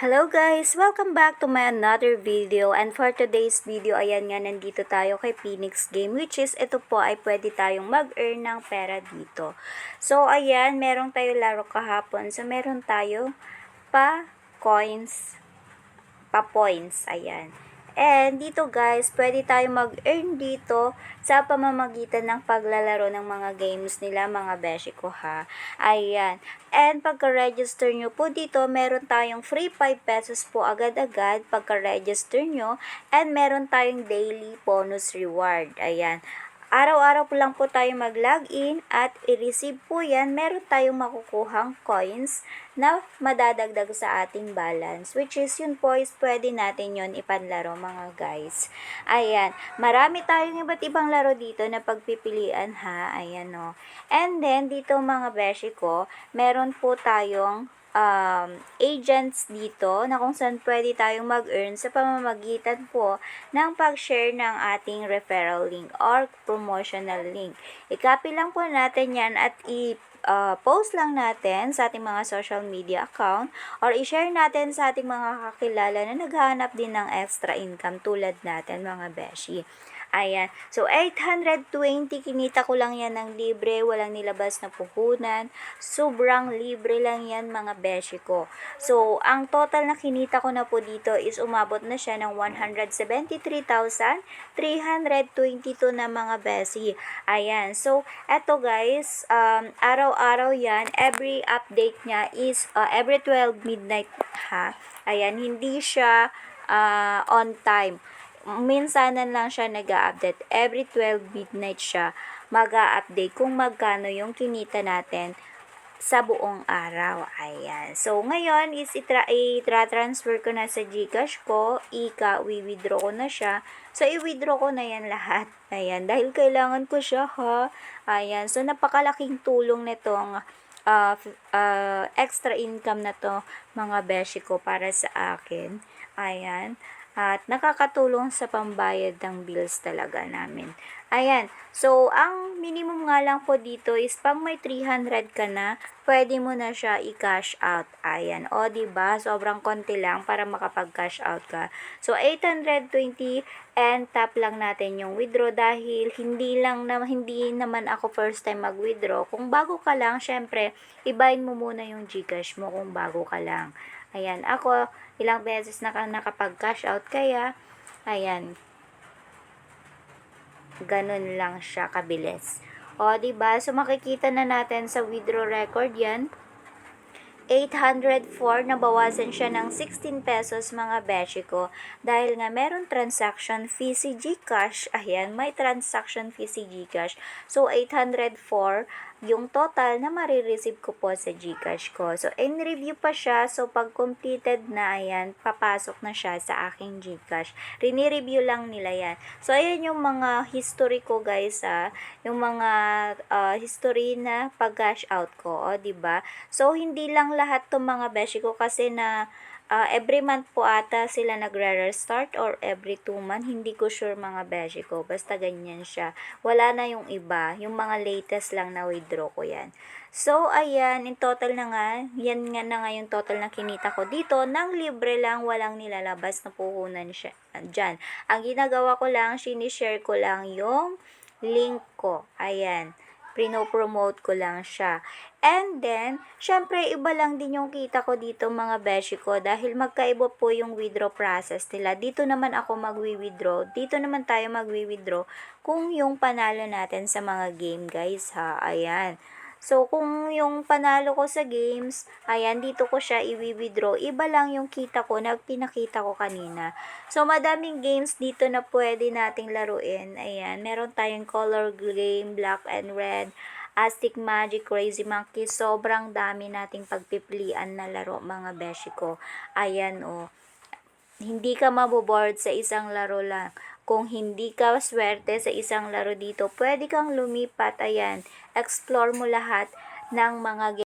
Hello guys! Welcome back to my another video, and for today's video, ayan nga, nandito tayo kay Phoenix Game, which is ito po ay pwede tayong mag-earn ng pera dito. So ayan, meron tayo laro kahapon, so meron tayo pa coins, pa points, ayan. And dito guys, pwede tayo mag-earn dito sa pamamagitan ng paglalaro ng mga games nila, mga beshi ko ha. Ayan. And pagka-register nyo po dito, meron tayong free 5 pesos po agad-agad pagka-register nyo. And meron tayong daily bonus reward. Ayan. Araw-araw po lang po tayo mag-login at i-receive po yan. Meron tayong makukuhang coins na madadagdag sa ating balance. Which is yun po is pwede natin yon ipanlaro mga guys. Ayan. Marami tayong iba't ibang laro dito na pagpipilian ha. Ayan o. And then dito mga beshi ko, meron po tayong agents dito na kung saan pwede tayong mag-earn sa pamamagitan po ng pag-share ng ating referral link or promotional link. I-copy lang po natin yan at post lang natin sa ating mga social media account or i-share natin sa ating mga kakilala na naghahanap din ng extra income tulad natin mga beshi. Ayan. So, 820 kinita ko lang yan ng libre. Walang nilabas na puhunan. Sobrang libre lang yan mga beshi ko. So, ang total na kinita ko na po dito is umabot na siya ng 173,322 na mga beshi. Ayan. So, eto guys, araw-araw yan. Every update niya is every 12 midnight ha. Ayan. Hindi siya on time. Minsanan lang siya nag-a-update. Every 12 midnight siya mag-a-update kung magkano yung kinita natin sa buong araw. Ayan. So, ngayon is i-transfer ko na sa GCash ko. I-withdraw ko na siya. So, i-withdraw ko na yan lahat. Ayan. Dahil kailangan ko siya ha. Ayan. So, napakalaking tulong nitong extra income na to mga beshi ko para sa akin. Ayan. At nakakatulong sa pambayad ng bills talaga namin. Ayan. So, ang minimum nga lang po dito is pang may 300 ka na, pwede mo na siya i-cash out. Ayan. O, diba? Sobrang konti lang para makapag-cash out ka. So, 820 and tap lang natin yung withdraw dahil hindi naman ako first time mag-withdraw. Kung bago ka lang, syempre, ibahin mo muna yung GCash mo kung bago ka lang. Ayan, ako ilang beses nakapag-cash out kaya, ayan, ganun lang siya kabilis. O, diba? So, makikita na natin sa withdraw record yan. 804, nabawasan siya ng 16 pesos mga beshi ko. Dahil nga meron transaction fee si GCash. Ayan, may transaction fee si GCash. So, 804 yung total na marireceive ko po sa GCash ko. So, in-review pa siya. So, pag completed na, ayan, papasok na siya sa aking GCash. Rini-review lang nila yan. So, ayan yung mga history ko guys yung mga history na pag-cash out ko. O, diba? So, hindi lang lahat to mga beshi ko kasi na every month po ata sila nagre-restart or every 2 months. Hindi ko sure mga beshi ko. Basta ganyan siya. Wala na yung iba. Yung mga latest lang na withdraw ko yan. So, ayan. In total na nga. Yan nga na nga yung total na kinita ko dito. Nang libre lang. Walang nilalabas na puhunan siya. Dyan. Ang ginagawa ko lang, sinishare ko lang yung link ko. Ayan. Pino-promote ko lang siya. And then, syempre, iba lang din yung kita ko dito mga beshi ko dahil magkaiba po yung withdraw process nila. Dito naman ako magwi-withdraw. Dito naman tayo magwi-withdraw kung yung panalo natin sa mga game guys ha. Ayan. So, kung yung panalo ko sa games, ayan, dito ko siya i-withdraw. Iba lang yung kita ko na pinakita ko kanina. So, madaming games dito na pwede nating laruin. Ayan, meron tayong color game, black and red, Aztec Magic, Crazy Monkey. Sobrang dami nating pagpipilian na laro mga beshi ko. Ayan o. Hindi ka maboboard sa isang laro lang. Kung hindi ka swerte sa isang laro dito, pwede kang lumipat. Ayan, explore mo lahat ng mga